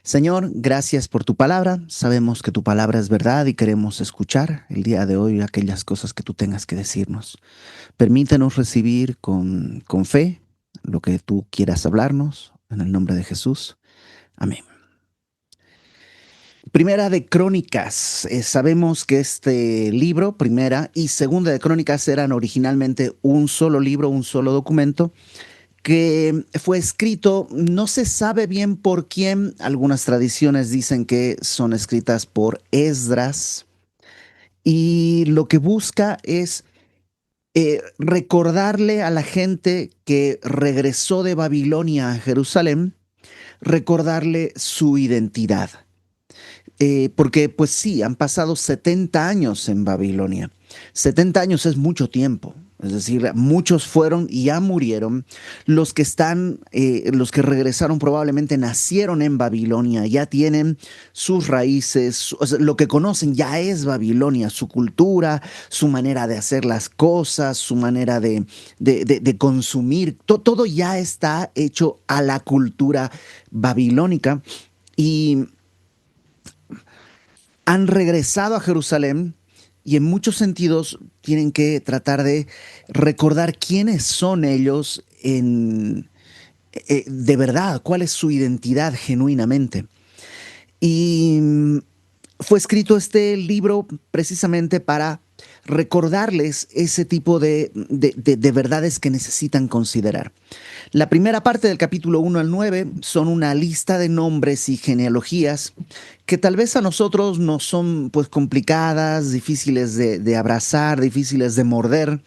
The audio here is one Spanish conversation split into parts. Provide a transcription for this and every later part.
Señor, gracias por tu palabra. Sabemos que tu palabra es verdad y queremos escuchar el día de hoy aquellas cosas que tú tengas que decirnos. Permítenos recibir con fe lo que tú quieras hablarnos. En el nombre de Jesús. Amén. Primera de Crónicas. Sabemos que este libro, Primera y Segunda de Crónicas, eran originalmente un solo libro, un solo documento que fue escrito, no se sabe bien por quién. Algunas tradiciones dicen que son escritas por Esdras, y lo que busca es recordarle a la gente que regresó de Babilonia a Jerusalén, recordarle su identidad. Porque pues sí, han pasado 70 años en Babilonia. 70 años es mucho tiempo. Es decir, muchos fueron y ya murieron. Los que están, los que regresaron probablemente nacieron en Babilonia, ya tienen sus raíces, o sea, lo que conocen ya es Babilonia, su cultura, su manera de hacer las cosas, su manera de consumir, todo ya está hecho a la cultura babilónica. Y han regresado a Jerusalén y en muchos sentidos tienen que tratar de recordar quiénes son ellos de verdad, cuál es su identidad genuinamente. Y fue escrito este libro precisamente para recordarles ese tipo de verdades que necesitan considerar. La primera parte del capítulo 1 al 9 son una lista de nombres y genealogías que tal vez a nosotros nos son pues complicadas, difíciles de abrazar, difíciles de morder,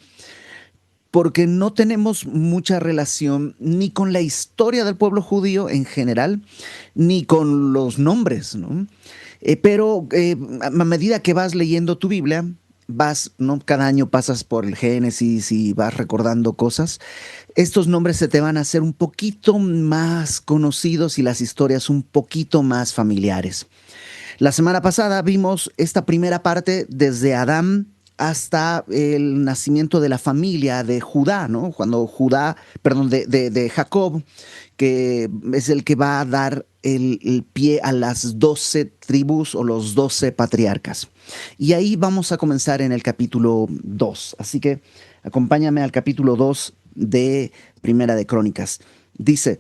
porque no tenemos mucha relación ni con la historia del pueblo judío en general, ni con los nombres, ¿no? Pero a medida que vas leyendo tu Biblia, vas, ¿no? Cada año pasas por el Génesis y vas recordando cosas. Estos nombres se te van a hacer un poquito más conocidos y las historias un poquito más familiares. La semana pasada vimos esta primera parte desde Adán hasta el nacimiento de la familia de Judá, ¿no? Cuando Judá, perdón, de Jacob, que es el que va a dar el pie a las 12 tribus o los 12 patriarcas. Y ahí vamos a comenzar en el capítulo 2. Así que acompáñame al capítulo 2 de Primera de Crónicas. Dice,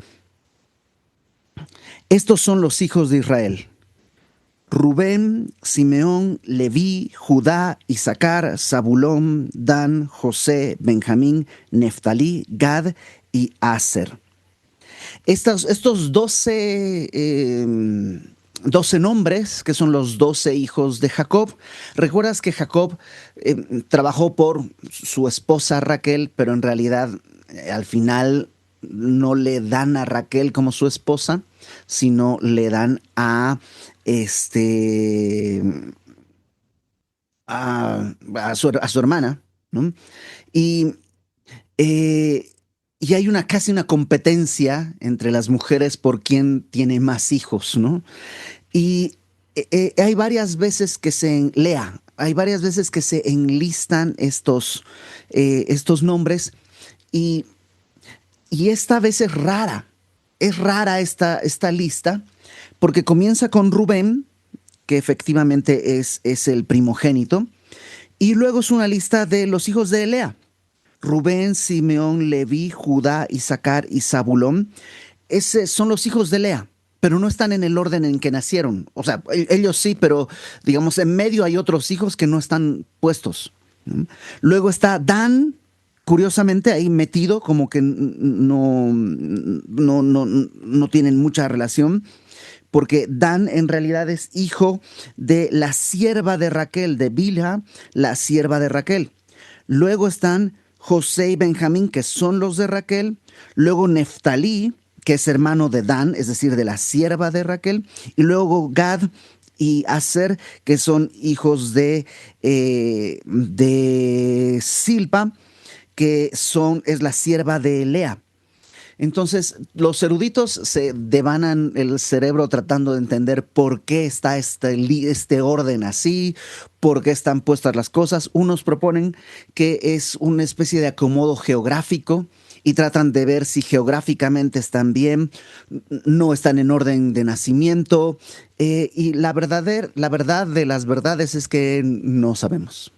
estos son los hijos de Israel: Rubén, Simeón, Leví, Judá, Isaacar, Zabulón, Dan, José, Benjamín, Neftalí, Gad y Aser. Estos 12 nombres, que son los 12 hijos de Jacob. Recuerdas que Jacob trabajó por su esposa Raquel, pero en realidad al final no le dan a Raquel como su esposa, sino le dan a este a su hermana, ¿no? Y eh, y hay casi una competencia entre las mujeres por quién tiene más hijos, ¿no? Y hay varias veces que hay varias veces que se enlistan estos nombres, y, y esta vez es rara esta lista, porque comienza con Rubén, que efectivamente es el primogénito, y luego es una lista de los hijos de Lea: Rubén, Simeón, Leví, Judá, Isaacar y Zabulón. Esos son los hijos de Lea, pero no están en el orden en que nacieron. O sea, ellos sí, pero digamos, en medio hay otros hijos que no están puestos. Luego está Dan, curiosamente ahí metido, como que no tienen mucha relación, porque Dan en realidad es hijo de la sierva de Raquel, de Bilha, la sierva de Raquel. Luego están José y Benjamín, que son los de Raquel. Luego Neftalí, que es hermano de Dan, es decir, de la sierva de Raquel. Y luego Gad y Aser, que son hijos de Silpa, que es la sierva de Lea. Entonces, los eruditos se devanan el cerebro tratando de entender por qué está este orden así, por qué están puestas las cosas. Unos proponen que es una especie de acomodo geográfico y tratan de ver si geográficamente están bien, no están en orden de nacimiento, y la verdad de las verdades es que no sabemos.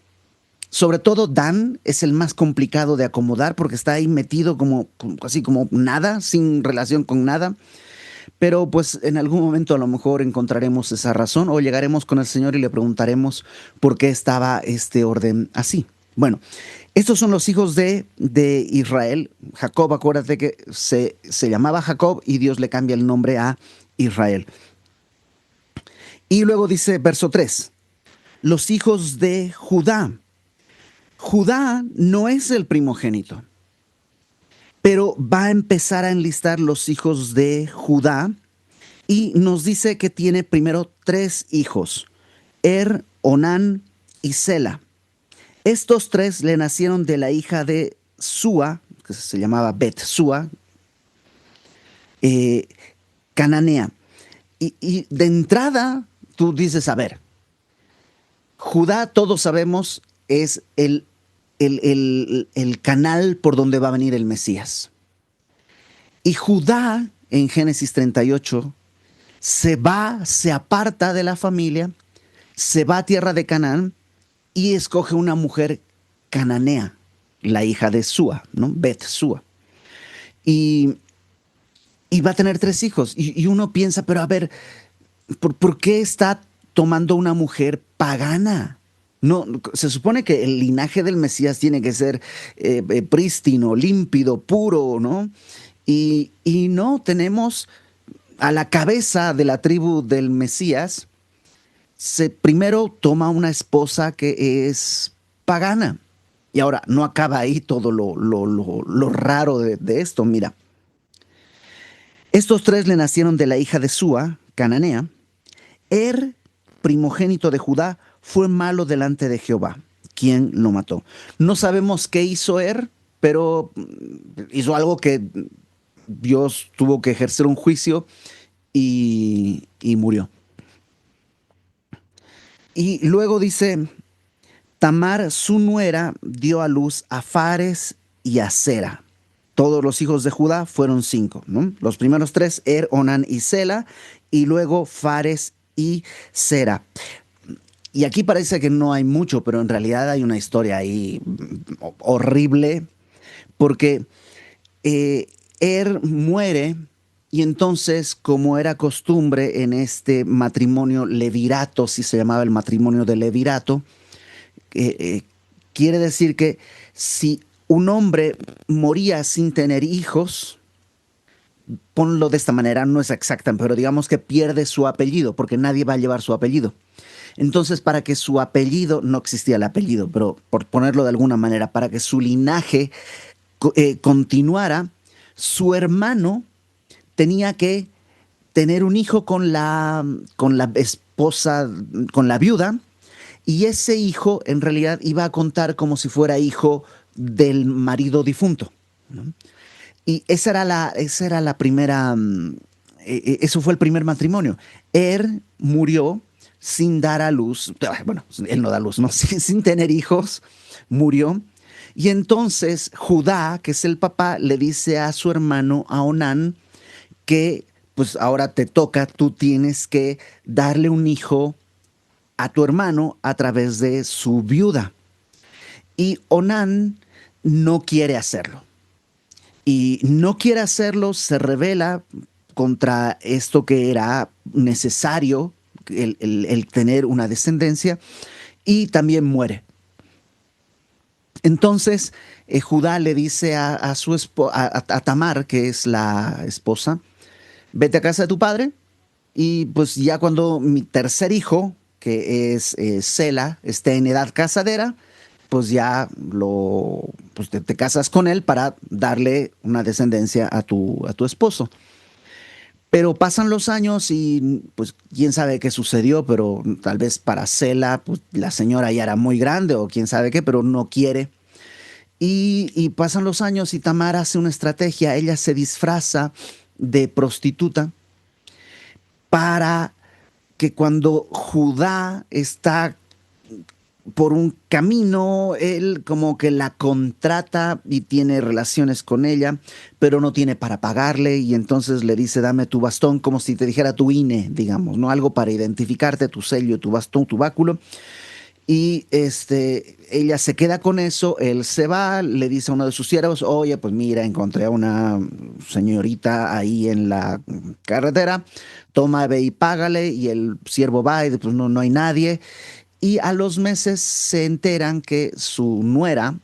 Sobre todo Dan es el más complicado de acomodar porque está ahí metido así como nada, sin relación con nada. Pero pues en algún momento a lo mejor encontraremos esa razón o llegaremos con el Señor y le preguntaremos por qué estaba este orden así. Bueno, estos son los hijos de Israel. Jacob, acuérdate que se llamaba Jacob y Dios le cambia el nombre a Israel. Y luego dice verso 3, los hijos de Judá. Judá no es el primogénito, pero va a empezar a enlistar los hijos de Judá y nos dice que tiene primero tres hijos, Onán y Sela. Estos tres le nacieron de la hija de Sua, que se llamaba Bet-Sua, eh, cananea. Y de entrada tú dices, a ver, Judá, todos sabemos, es el canal por donde va a venir el Mesías. Y Judá, en Génesis 38, se aparta de la familia, se va a tierra de Canaán y escoge una mujer cananea, la hija de Sua, ¿no? Bet-Sua. Y, y va a tener tres hijos. Y uno piensa, pero a ver, ¿por qué está tomando una mujer pagana? No, se supone que el linaje del Mesías tiene que ser prístino, límpido, puro, ¿no? Y no, tenemos a la cabeza de la tribu del Mesías, primero toma una esposa que es pagana. Y ahora, no acaba ahí todo lo raro de esto. Mira, estos tres le nacieron de la hija de Sua, cananea. Primogénito de Judá, fue malo delante de Jehová, quien lo mató. No sabemos qué hizo pero hizo algo que Dios tuvo que ejercer un juicio y murió. Y luego dice, Tamar, su nuera, dio a luz a Fares y a Sera. Todos los hijos de Judá fueron 5, ¿no? Los primeros 3, Onán y Sela, y luego Fares y Sera. Y aquí parece que no hay mucho, pero en realidad hay una historia ahí horrible, porque muere y entonces, como era costumbre en este matrimonio levirato, si se llamaba el matrimonio de levirato, quiere decir que si un hombre moría sin tener hijos, ponlo de esta manera, no es exacta, pero digamos que pierde su apellido, porque nadie va a llevar su apellido. Entonces, para que su apellido, no existía el apellido, pero por ponerlo de alguna manera, para que su linaje continuara, su hermano tenía que tener un hijo con la esposa, con la viuda, y ese hijo en realidad iba a contar como si fuera hijo del marido difunto, ¿no? Y esa era la primera, eso fue el primer matrimonio. Murió sin dar a luz, bueno, él no da luz, ¿no? Sin tener hijos, murió. Y entonces Judá, que es el papá, le dice a su hermano, a Onán, que pues ahora te toca, tú tienes que darle un hijo a tu hermano a través de su viuda. Y Onán no quiere hacerlo. Y no quiere hacerlo, se revela contra esto que era necesario, el tener una descendencia, y también muere. Entonces Judá le dice a Tamar, que es la esposa, vete a casa de tu padre, y pues ya cuando mi tercer hijo, que es Sela, esté en edad casadera, pues ya pues te casas con él para darle una descendencia a tu esposo. Pero pasan los años y pues quién sabe qué sucedió, pero tal vez para Sela, pues la señora ya era muy grande o quién sabe qué, pero no quiere. Y pasan los años y Tamar hace una estrategia, ella se disfraza de prostituta para que cuando Judá está por un camino, él como que la contrata y tiene relaciones con ella, pero no tiene para pagarle y entonces le dice, dame tu bastón, como si te dijera tu INE, digamos, ¿no? Algo para identificarte, tu sello, tu bastón, tu báculo. Y ella se queda con eso, él se va, le dice a uno de sus siervos, oye, pues mira, encontré a una señorita ahí en la carretera, toma, ve y págale, y el siervo va y pues no, no hay nadie. Y a los meses se enteran que su nuera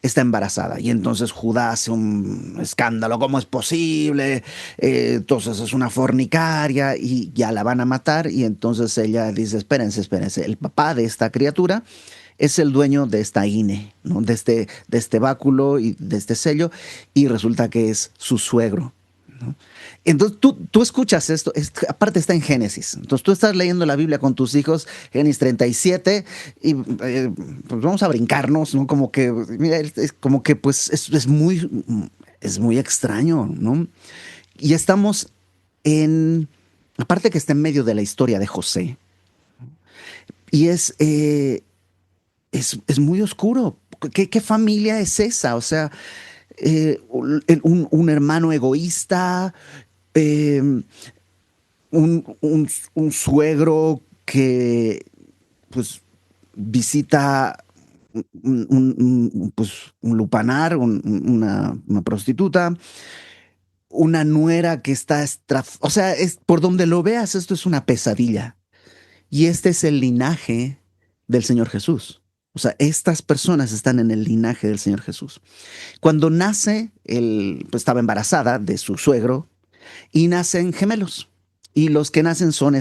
está embarazada. Y entonces Judá hace un escándalo, ¿cómo es posible? Entonces es una fornicaria y ya la van a matar. Y entonces ella dice, espérense, espérense, el papá de esta criatura es el dueño de esta INE, ¿no? De este báculo y de este sello, y resulta que es su suegro. ¿No? Entonces tú escuchas esto, aparte está en Génesis. Entonces tú estás leyendo la Biblia con tus hijos, Génesis 37, y pues vamos a brincarnos, ¿no? Como que, mira, como que pues es muy extraño, ¿no? Y estamos en, aparte que está en medio de la historia de José, y es muy oscuro. ¿Qué familia es esa? O sea, un hermano egoísta, eh, un suegro que pues visita pues, un lupanar, una prostituta, una nuera que está, o sea, es, por donde lo veas, esto es una pesadilla. Y este es el linaje del Señor Jesús. O sea, estas personas están en el linaje del Señor Jesús. Cuando nace, él pues, estaba embarazada de su suegro, y nacen gemelos. Y los que nacen son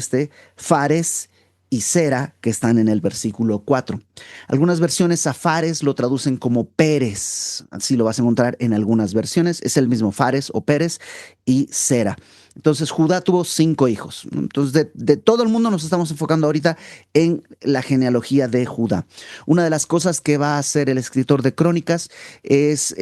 Fares y Sera, que están en el versículo 4. Algunas versiones a Fares lo traducen como Pérez, así lo vas a encontrar en algunas versiones, es el mismo Fares o Pérez y Sera. Entonces Judá tuvo 5 hijos. Entonces de todo el mundo nos estamos enfocando ahorita en la genealogía de Judá. Una de las cosas que va a hacer el escritor de Crónicas es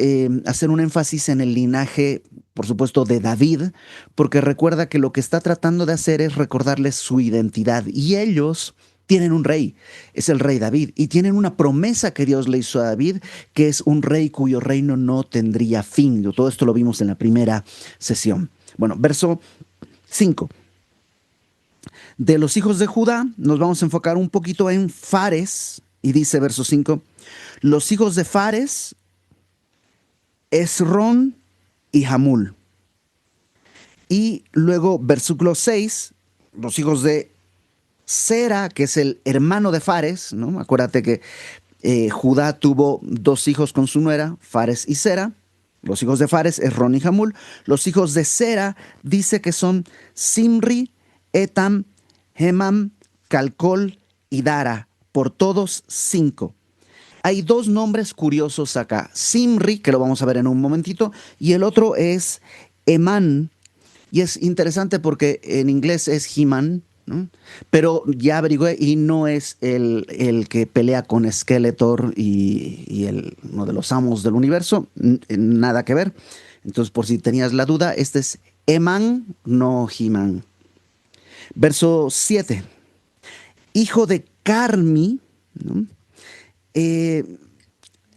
hacer un énfasis en el linaje, por supuesto, de David, porque recuerda que lo que está tratando de hacer es recordarles su identidad. Y ellos tienen un rey, es el rey David, y tienen una promesa que Dios le hizo a David, que es un rey cuyo reino no tendría fin. Todo esto lo vimos en la primera sesión. Bueno, verso 5. De los hijos de Judá nos vamos a enfocar un poquito en Fares, y dice verso 5, los hijos de Fares, Esrón y Hamul. Y luego versículo 6, los hijos de Sera, que es el hermano de Fares, ¿no? Acuérdate que Judá tuvo 2 hijos con su nuera, Fares y Sera. Los hijos de Fares, Esrón y Hamul. Los hijos de Sera dice que son Simri, Etam, Hemam, Calcol y Dara, por todos 5. Hay 2 nombres curiosos acá. Simri, que lo vamos a ver en un momentito, y el otro es Emán, y es interesante porque en inglés es He-Man, ¿no? Pero ya averigüé y no es el que pelea con Skeletor y uno de los amos del universo, nada que ver. Entonces, por si tenías la duda, este es Eman, no He-Man. Verso 7. Hijo de Carmi, ¿no? Eh,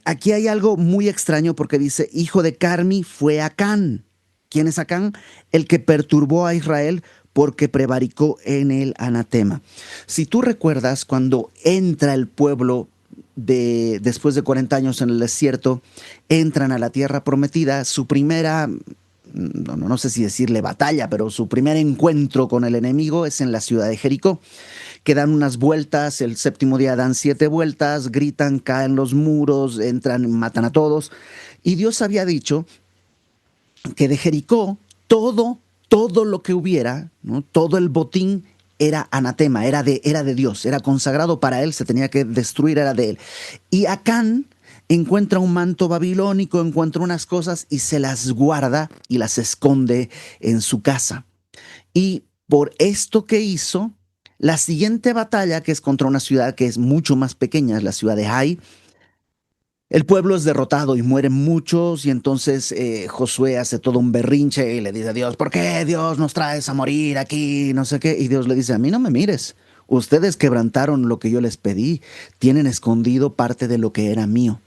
Aquí hay algo muy extraño porque dice, hijo de Carmi fue Acán. ¿Quién es Acán? El que perturbó a Israel porque prevaricó en el anatema. Si tú recuerdas cuando entra el pueblo después de 40 años en el desierto, entran a la tierra prometida, su primera, no sé si decirle batalla, pero su primer encuentro con el enemigo es en la ciudad de Jericó, que dan unas vueltas, el séptimo día dan 7 vueltas, gritan, caen los muros, entran, matan a todos. Y Dios había dicho que de Jericó todo lo que hubiera, ¿no? Todo el botín era anatema, era de Dios, era consagrado para él, se tenía que destruir, era de él. Y Acán encuentra un manto babilónico, encuentra unas cosas y se las guarda y las esconde en su casa. Y por esto que hizo, la siguiente batalla, que es contra una ciudad que es mucho más pequeña, es la ciudad de Hai, el pueblo es derrotado y mueren muchos y entonces Josué hace todo un berrinche y le dice a Dios, ¿por qué Dios nos traes a morir aquí? No sé qué. Y Dios le dice, a mí no me mires. Ustedes quebrantaron lo que yo les pedí, tienen escondido parte de lo que era mío.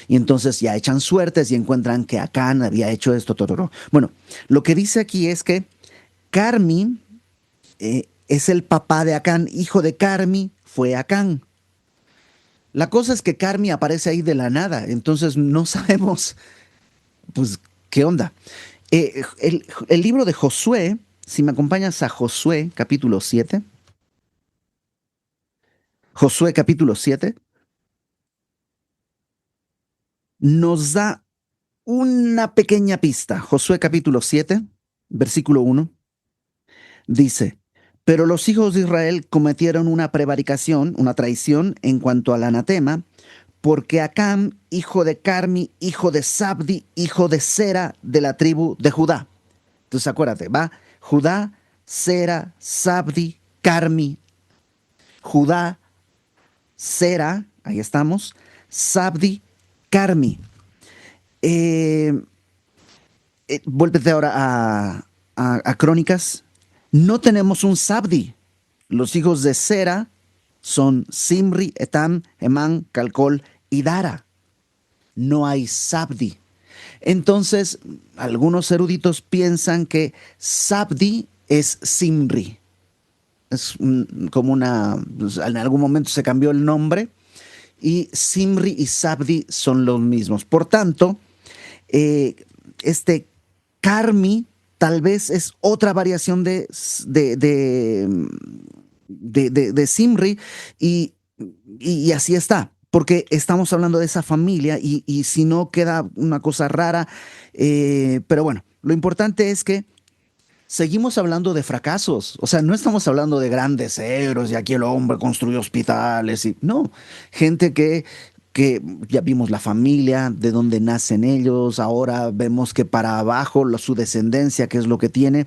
Y entonces ya echan suertes y encuentran que Acán había hecho esto, todo, todo. Bueno, lo que dice aquí es que Carmi es el papá de Acán, hijo de Carmi fue Acán. La cosa es que Carmi aparece ahí de la nada, entonces no sabemos, pues, qué onda. El libro de Josué, si me acompañas a Josué capítulo 7, Josué capítulo 7, nos da una pequeña pista. Josué capítulo 7, versículo 1, dice, pero los hijos de Israel cometieron una prevaricación, una traición en cuanto al anatema, porque Acam, hijo de Carmi, hijo de Sabdi, hijo de Sera, de la tribu de Judá. Entonces acuérdate, va Judá, Sera, Sabdi, Carmi, Judá, Sera, ahí estamos, Sabdi, Carmi. Eh, vuélvete ahora a Crónicas. No tenemos un Sabdi. Los hijos de Sera son Simri, Etam, Emán, Calcol y Dara. No hay Sabdi. Entonces, algunos eruditos piensan que Sabdi es Simri. Como una, pues, en algún momento se cambió el nombre y Simri y Sabdi son los mismos. Por tanto, eh, este Carmi tal vez es otra variación de, de, de Simri y, y así está. Porque estamos hablando de esa familia y si no queda una cosa rara. Pero bueno, lo importante es que seguimos hablando de fracasos. O sea, no estamos hablando de grandes héroes y aquí el hombre construyó hospitales y no, gente que ya vimos la familia, de dónde nacen ellos, ahora vemos que para abajo su descendencia, que es lo que tiene,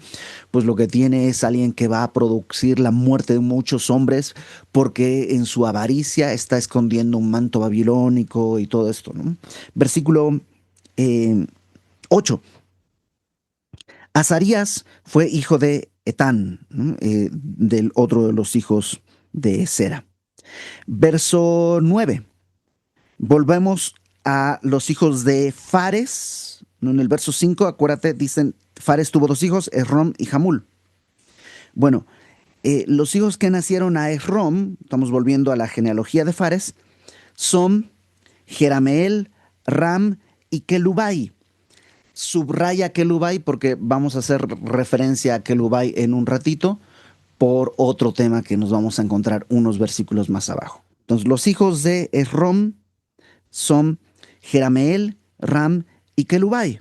pues lo que tiene es alguien que va a producir la muerte de muchos hombres porque en su avaricia está escondiendo un manto babilónico y todo esto, ¿no? Versículo eh, 8. Azarías fue hijo de Etán, ¿no? Del otro de los hijos de Sera. Verso 9. Volvemos a los hijos de Fares. ¿No? En el verso 5, acuérdate, dicen, Fares tuvo dos hijos, Esrom y Jamul. Bueno, los hijos que nacieron a Esrom, estamos volviendo a la genealogía de Fares, son Jerameel, Ram y Kelubai. Subraya Kelubai porque vamos a hacer referencia a Kelubai en un ratito por otro tema que nos vamos a encontrar unos versículos más abajo. Entonces, los hijos de Esrom son Jerameel, Ram y Kelubai.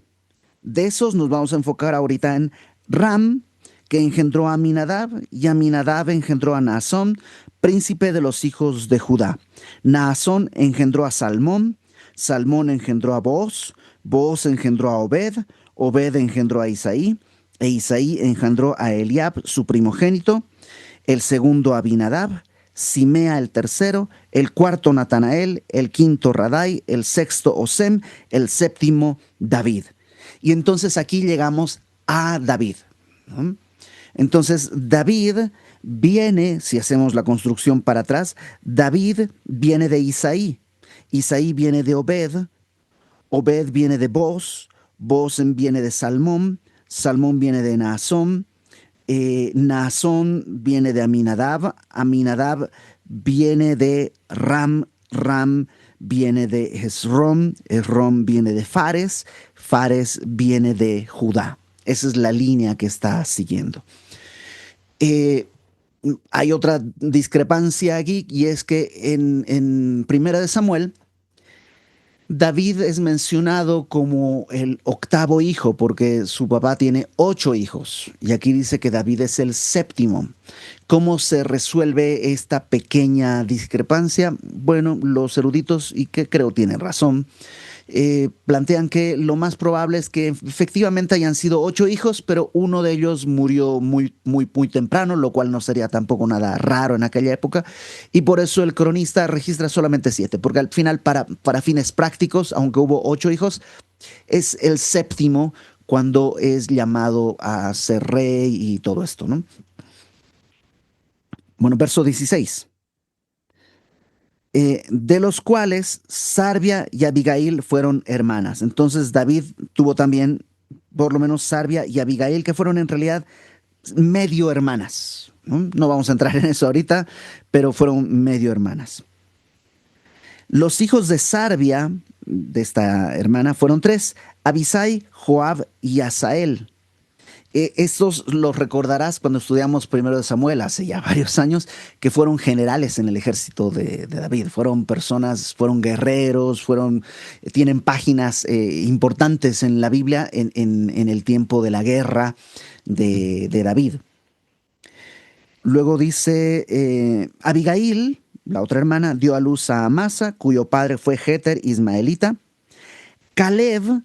De esos nos vamos a enfocar ahorita en Ram, que engendró a Aminadab, y Aminadab engendró a Naasón, príncipe de los hijos de Judá. Naasón engendró a Salmón, Salmón engendró a Booz, Booz engendró a Obed, Obed engendró a Isaí, e Isaí engendró a Eliab, su primogénito, el segundo Abinadab, Simea el tercero, el cuarto Natanael, el quinto Radai, el sexto Osem, el séptimo David. Y entonces aquí llegamos a David, ¿no? Entonces David viene, si hacemos la construcción para atrás, David viene de Isaí, Isaí viene de Obed, Obed viene de Boz, Boz viene de Salmón, Salmón viene de Naasón, Naasón viene de Aminadab, Aminadab viene de Ram, Ram viene de Hezrón, Hezrón viene de Fares, Fares viene de Judá. Esa es la línea que está siguiendo. Eh, Hay otra discrepancia aquí y es que en Primera de Samuel, David es mencionado como el octavo hijo porque su papá tiene 8 hijos y aquí dice que David es el séptimo. ¿Cómo se resuelve esta pequeña discrepancia? Bueno, los eruditos, y que creo tienen razón, plantean que lo más probable es que efectivamente hayan sido 8 hijos, pero uno de ellos murió muy temprano, lo cual no sería tampoco nada raro en aquella época, y por eso el cronista registra solamente 7, porque al final, para fines prácticos, aunque hubo 8 hijos, es el séptimo cuando es llamado a ser rey y todo esto, ¿no? Bueno, verso 16. De los cuales Sarbia y Abigail fueron hermanas. Entonces David tuvo también por lo menos Sarbia y Abigail, que fueron en realidad medio hermanas. No vamos a entrar en eso ahorita, pero fueron medio hermanas. Los hijos de Sarbia, de esta hermana, fueron tres: Abisai, Joab y Asael. Estos los recordarás cuando estudiamos primero de Samuel hace ya varios años, que fueron generales en el ejército de David. Fueron personas, fueron guerreros, tienen páginas importantes en la Biblia en el tiempo de la guerra de David. Luego dice, Abigail, la otra hermana, dio a luz a Amasa, cuyo padre fue Jeter ismaelita. Caleb,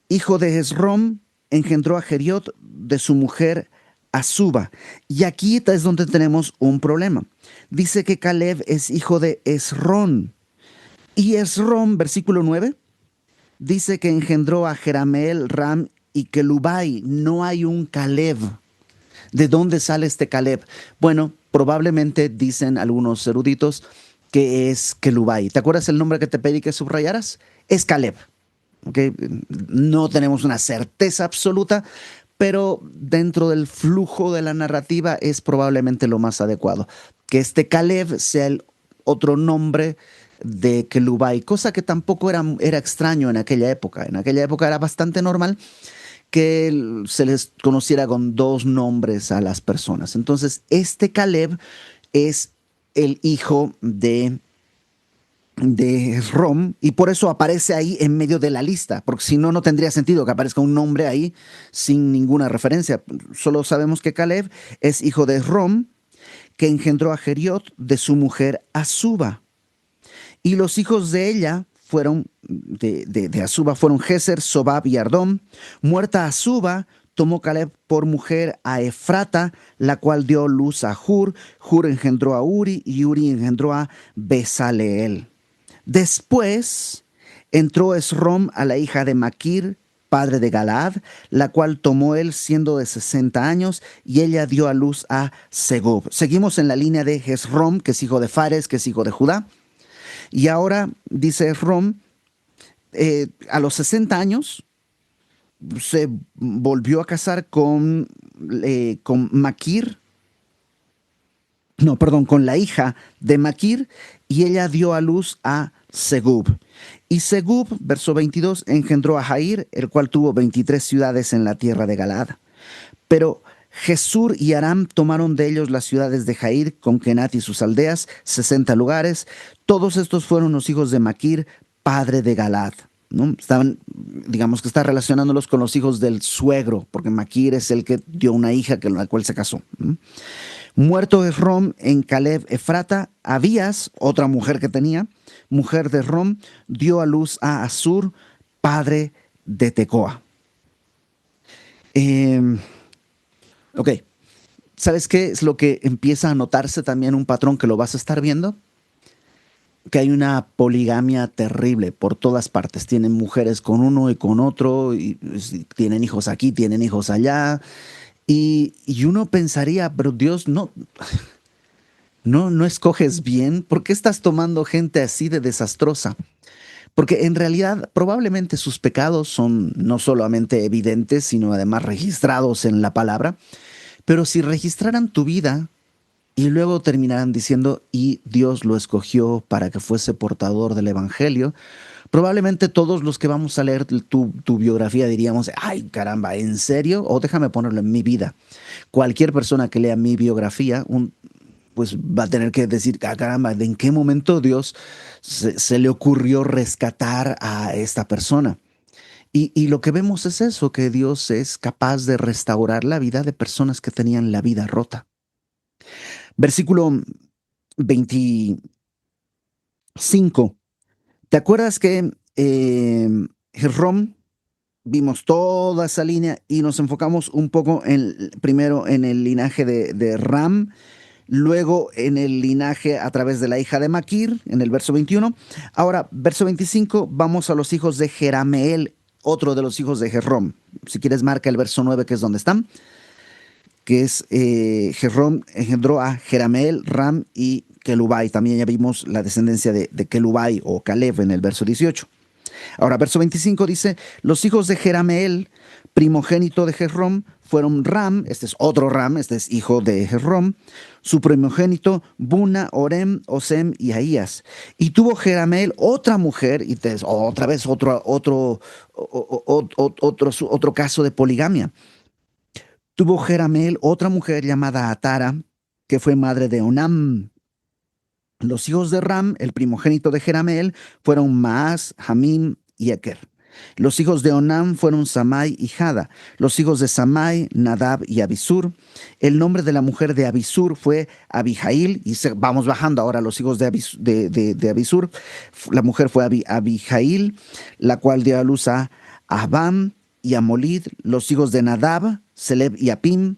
hijo de Hezrom, engendró a Geriot de su mujer Azuba. Y aquí es donde tenemos un problema. Dice que Caleb es hijo de Esrón. Y Esrón, versículo 9, dice que engendró a Jerameel, Ram y Kelubai. No hay un Caleb. ¿De dónde sale este Caleb? Bueno, probablemente dicen algunos eruditos que es Kelubai. ¿Te acuerdas el nombre que te pedí que subrayaras? Es Caleb. ¿Okay? No tenemos una certeza absoluta, pero dentro del flujo de la narrativa es probablemente lo más adecuado. Que este Caleb sea el otro nombre de Kelubai, cosa que tampoco era extraño en aquella época. En aquella época era bastante normal que se les conociera con dos nombres a las personas. Entonces, este Caleb es el hijo de Rom, y por eso aparece ahí en medio de la lista, porque si no, no tendría sentido que aparezca un nombre ahí sin ninguna referencia. Solo sabemos que Caleb es hijo de Rom, que engendró a Geriot de su mujer Azuba. Y los hijos de ella fueron, de Azuba, fueron Geser, Sobab y Ardón. Muerta Azuba, tomó Caleb por mujer a Efrata, la cual dio luz a Hur. Hur engendró a Uri y Uri engendró a Besaleel. Después entró Esrom a la hija de Maquir, padre de Galaad, la cual tomó él siendo de 60 años, y ella dio a luz a Segub. Seguimos en la línea de Esrom, que es hijo de Fares, que es hijo de Judá. Y ahora, dice Esrom, a los 60 años se volvió a casar con Maquir, no, perdón, con la hija de Maquir, y ella dio a luz a Segub. Y Segub, verso 22, engendró a Jair, el cual tuvo 23 ciudades en la tierra de Galaad. Pero Jesur y Aram tomaron de ellos las ciudades de Jair, con Kenat y sus aldeas, 60 lugares. Todos estos fueron los hijos de Maquir, padre de Galaad. ¿No? Estaban, digamos que está relacionándolos con los hijos del suegro, porque Maquir es el que dio una hija con la cual se casó. ¿No? Muerto Esrom en Caleb Efrata, Abías, otra mujer que tenía, mujer de Rom, dio a luz a Asur, padre de Tecoa. Ok, ¿sabes qué es lo que empieza a notarse también un patrón que lo vas a estar viendo? Que hay una poligamia terrible por todas partes. Tienen mujeres con uno y con otro, y tienen hijos aquí, tienen hijos allá. Y uno pensaría, pero Dios, no escoges bien. ¿Por qué estás tomando gente así de desastrosa? Porque en realidad probablemente sus pecados son no solamente evidentes, sino además registrados en la palabra. Pero si registraran tu vida y luego terminaran diciendo, y Dios lo escogió para que fuese portador del Evangelio, probablemente todos los que vamos a leer tu biografía diríamos, ay caramba, ¿en serio? O déjame ponerlo en mi vida. Cualquier persona que lea mi biografía, pues va a tener que decir, ah, caramba, ¿en qué momento Dios se le ocurrió rescatar a esta persona? Y lo que vemos es eso, que Dios es capaz de restaurar la vida de personas que tenían la vida rota. Versículo 25. ¿Te acuerdas que Rom, vimos toda esa línea y nos enfocamos un poco primero en el linaje de Ram, luego en el linaje a través de la hija de Maquir, en el verso 21? Ahora, verso 25, vamos a los hijos de Jerameel, otro de los hijos de Rom. Si quieres, marca el verso 9, que es donde están. que es Jerrom engendró a Jerameel, Ram y Kelubai. También ya vimos la descendencia de Kelubai o Caleb en el verso 18. Ahora, verso 25 dice, los hijos de Jerameel, primogénito de Jerrom, fueron Ram, este es otro Ram, este es hijo de Jerrom, su primogénito, Buna, Orem, Osem y Ahías. Y tuvo Jerameel otra mujer, y otra vez otro caso de poligamia. Tuvo Jerameel otra mujer llamada Atara, que fue madre de Onam. Los hijos de Ram, el primogénito de Jerameel, fueron Maas, Jamim y Eker. Los hijos de Onam fueron Samai y Jada. Los hijos de Samai, Nadab y Abisur. El nombre de la mujer de Abisur fue Abijail. Y vamos bajando ahora los hijos de Abisur. La mujer fue Abijail, la cual dio a luz a Ahbam y a Molid. Los hijos de Nadab, Seled y Yapaim.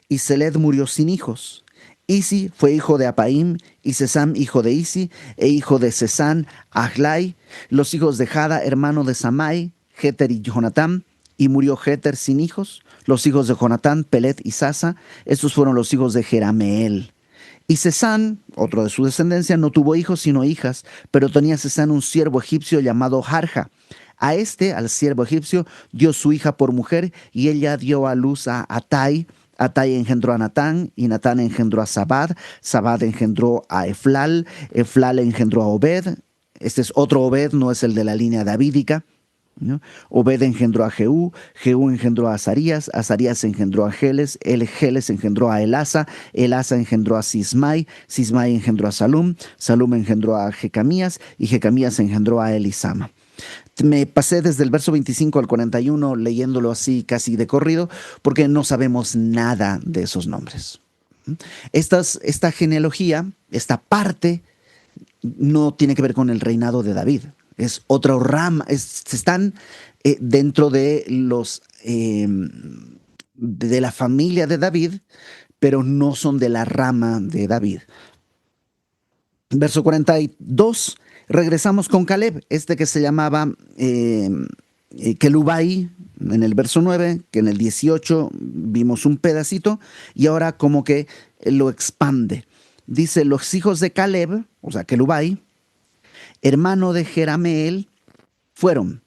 Y Seled murió sin hijos. Isi fue hijo de Apaim, y Sesam hijo de Isi, e hijo de Sesán, Ahlai, los hijos de Jada, hermano de Samai, Jeter y Jonatán, y murió Jeter sin hijos. Los hijos de Jonatán, Pelet y Sasa, estos fueron los hijos de Jerameel. Y Sesán, otro de su descendencia, no tuvo hijos sino hijas, pero tenía Sesán un siervo egipcio llamado Jarja. Al siervo egipcio, dio su hija por mujer, y ella dio a luz a Atai. Atai engendró a Natán, y Natán engendró a Sabad. Sabad engendró a Eflal. Eflal engendró a Obed. Este es otro Obed, no es el de la línea davídica, ¿no? Obed engendró a Jehú. Jehú engendró a Azarías. Azarías engendró a Geles. Geles engendró a Elasa. Elasa engendró a Sismai. Sismai engendró a Salum. Salum engendró a Jecamías. Y Jecamías engendró a Elisama. Me pasé desde el verso 25 al 41 leyéndolo así casi de corrido porque no sabemos nada de esos nombres. Esta genealogía, esta parte, no tiene que ver con el reinado de David. Es otra rama, están dentro de de la familia de David, pero no son de la rama de David. Verso 42, regresamos con Caleb, este que se llamaba Kelubai en el verso 9, que en el 18 vimos un pedacito, y ahora como que lo expande. Dice, los hijos de Caleb, o sea, Kelubai, hermano de Jerameel, fueron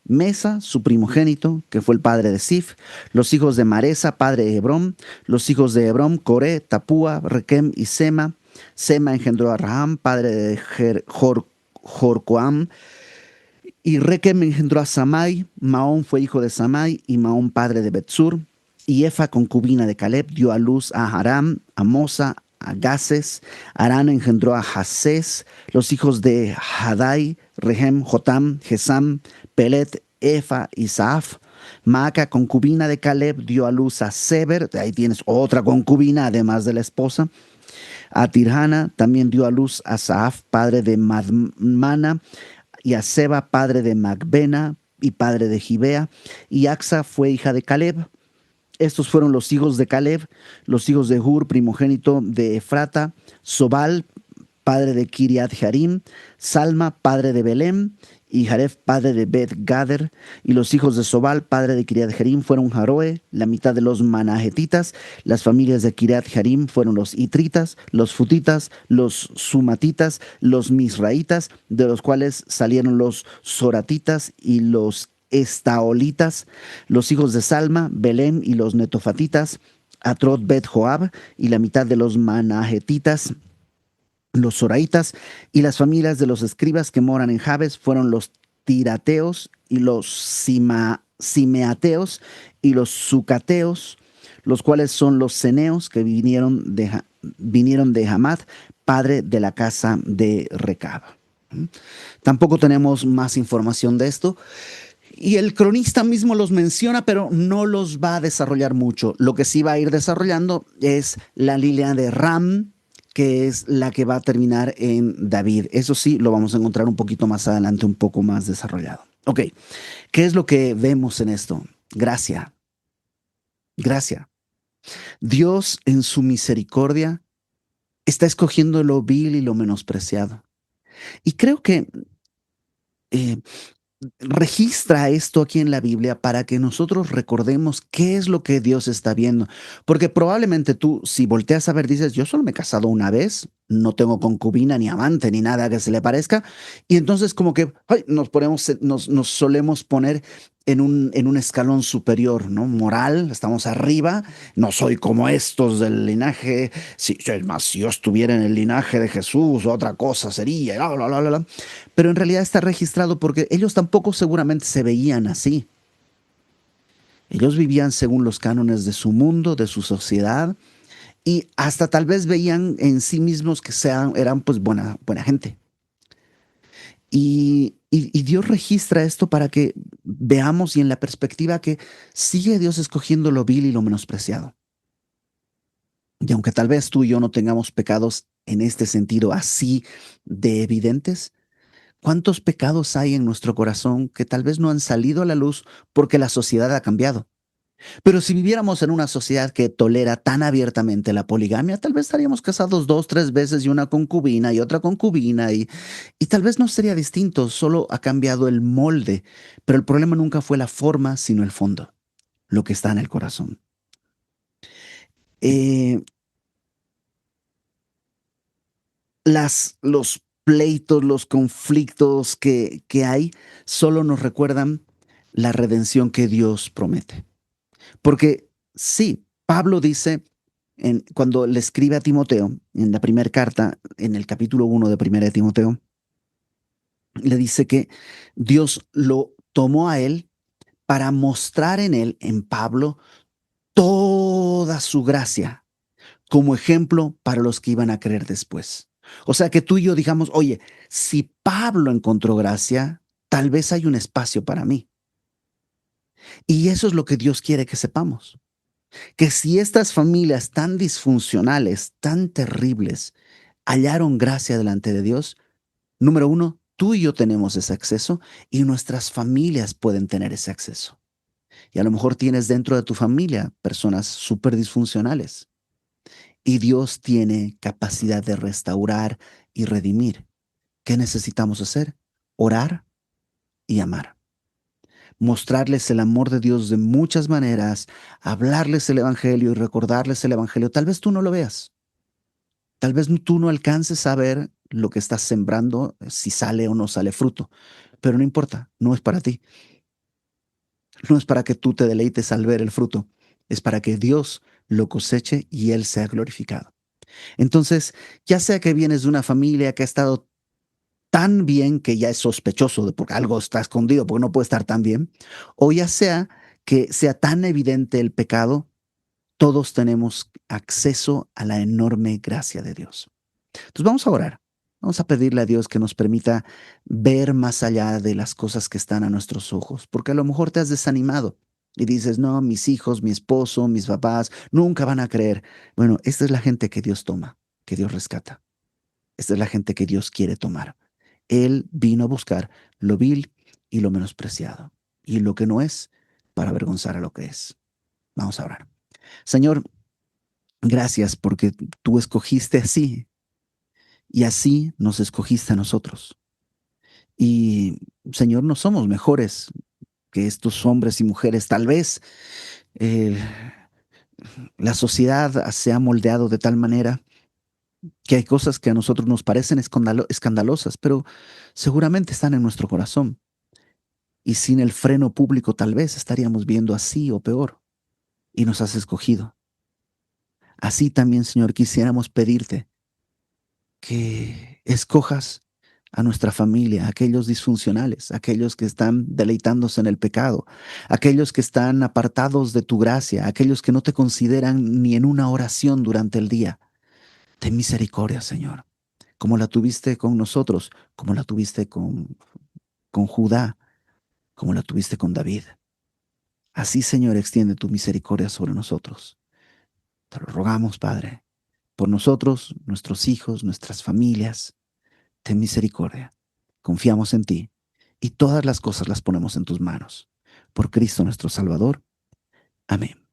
Mesa, su primogénito, que fue el padre de Sif, los hijos de Maresa, padre de Hebrón, los hijos de Hebrón, Coré, Tapúa, Requem y Sema. Sema engendró a Raham, padre de Jorcoam, y Requem engendró a Samai. Maón fue hijo de Samai, y Maón padre de Betsur. Y Efa, concubina de Caleb, dio a luz a Aram, a Mosa, a Gases. Arán engendró a Jasés. Los hijos de Hadai, Rehem, Jotam, Gesam, Pelet, Efa y Saaf. Maaca, concubina de Caleb, dio a luz a Seber. Ahí tienes otra concubina, además de la esposa. A Tirhana también dio a luz a Saaf, padre de Madmana, y a Seba, padre de Macbena y padre de Gibea. Y Axa fue hija de Caleb. Estos fueron los hijos de Caleb, los hijos de Hur, primogénito de Efrata, Sobal, padre de Kiriat Jearim, Salma, padre de Belem, y Jaref, padre de Bet Gader. Y los hijos de Sobal, padre de Kiriat Jearim, fueron Jaroe, la mitad de los manahetitas. Las familias de Kiriat Jearim fueron los itritas, los futitas, los sumatitas, los misraitas, de los cuales salieron los soratitas y los estaolitas. Los hijos de Salma, Belén y los netofatitas, Atrot Bet Joab, y la mitad de los manahetitas, los soraitas. Y las familias de los escribas que moran en Jabes fueron los tirateos y los simeateos y los sucateos, los cuales son los ceneos que vinieron de Hamath, padre de la casa de Recab. Tampoco tenemos más información de esto. Y el cronista mismo los menciona, pero no los va a desarrollar mucho. Lo que sí va a ir desarrollando es la línea de Ram, que es la que va a terminar en David. Eso sí, lo vamos a encontrar un poquito más adelante, un poco más desarrollado. Ok, ¿qué es lo que vemos en esto? Gracia. Gracia. Dios en su misericordia está escogiendo lo vil y lo menospreciado. Y creo que registra esto aquí en la Biblia para que nosotros recordemos qué es lo que Dios está viendo. Porque probablemente tú, si volteas a ver, dices, yo solo me he casado una vez, no tengo concubina, ni amante, ni nada que se le parezca. Y entonces como que ay, nos solemos poner en un escalón superior, ¿no? Moral, estamos arriba, no soy como estos del linaje. Si, es más, si yo estuviera en el linaje de Jesús, otra cosa sería, bla, bla, bla, bla, bla. Pero en realidad está registrado porque ellos tampoco seguramente se veían así. Ellos vivían según los cánones de su mundo, de su sociedad, y hasta tal vez veían en sí mismos que eran pues buena gente. Y Dios registra esto para que veamos y en la perspectiva que sigue Dios escogiendo lo vil y lo menospreciado. Y aunque tal vez tú y yo no tengamos pecados en este sentido así de evidentes, ¿cuántos pecados hay en nuestro corazón que tal vez no han salido a la luz porque la sociedad ha cambiado? Pero si viviéramos en una sociedad que tolera tan abiertamente la poligamia, tal vez estaríamos casados dos, tres veces y una concubina y otra concubina y tal vez no sería distinto, solo ha cambiado el molde. Pero el problema nunca fue la forma, sino el fondo, lo que está en el corazón. Eh, los pleitos, los conflictos que hay, solo nos recuerdan la redención que Dios promete. Porque sí, Pablo dice, cuando le escribe a Timoteo, en la primera carta, en el capítulo 1 de Primera de Timoteo, le dice que Dios lo tomó a él para mostrar en él, en Pablo, toda su gracia como ejemplo para los que iban a creer después. O sea, que tú y yo digamos, oye, si Pablo encontró gracia, tal vez hay un espacio para mí. Y eso es lo que Dios quiere que sepamos. Que si estas familias tan disfuncionales, tan terribles, hallaron gracia delante de Dios, número uno, tú y yo tenemos ese acceso y nuestras familias pueden tener ese acceso. Y a lo mejor tienes dentro de tu familia personas súper disfuncionales y Dios tiene capacidad de restaurar y redimir. ¿Qué necesitamos hacer? Orar y amar. Mostrarles el amor de Dios de muchas maneras, hablarles el Evangelio y recordarles el Evangelio. Tal vez tú no lo veas, tal vez tú no alcances a ver lo que estás sembrando, si sale o no sale fruto, pero no importa, no es para ti, no es para que tú te deleites al ver el fruto, es para que Dios lo coseche y Él sea glorificado. Entonces, ya sea que vienes de una familia que ha estado tan bien que ya es sospechoso de porque algo está escondido, porque no puede estar tan bien, o ya sea que sea tan evidente el pecado, todos tenemos acceso a la enorme gracia de Dios. Entonces vamos a orar. Vamos a pedirle a Dios que nos permita ver más allá de las cosas que están a nuestros ojos, porque a lo mejor te has desanimado y dices, no, mis hijos, mi esposo, mis papás, nunca van a creer. Bueno, esta es la gente que Dios toma, que Dios rescata. Esta es la gente que Dios quiere tomar. Él vino a buscar lo vil y lo menospreciado, y lo que no es, para avergonzar a lo que es. Vamos a orar. Señor, gracias porque tú escogiste así, y así nos escogiste a nosotros. Y, Señor, no somos mejores que estos hombres y mujeres. Tal vez eh, la sociedad se ha moldeado de tal manera que hay cosas que a nosotros nos parecen escandalosas, pero seguramente están en nuestro corazón. Y sin el freno público tal vez estaríamos viendo así o peor. Y nos has escogido. Así también, Señor, quisiéramos pedirte que escojas a nuestra familia, a aquellos disfuncionales, a aquellos que están deleitándose en el pecado, a aquellos que están apartados de tu gracia, a aquellos que no te consideran ni en una oración durante el día. Ten misericordia, Señor, como la tuviste con nosotros, como la tuviste con Judá, como la tuviste con David. Así, Señor, extiende tu misericordia sobre nosotros. Te lo rogamos, Padre, por nosotros, nuestros hijos, nuestras familias. Ten misericordia. Confiamos en ti y todas las cosas las ponemos en tus manos. Por Cristo nuestro Salvador. Amén.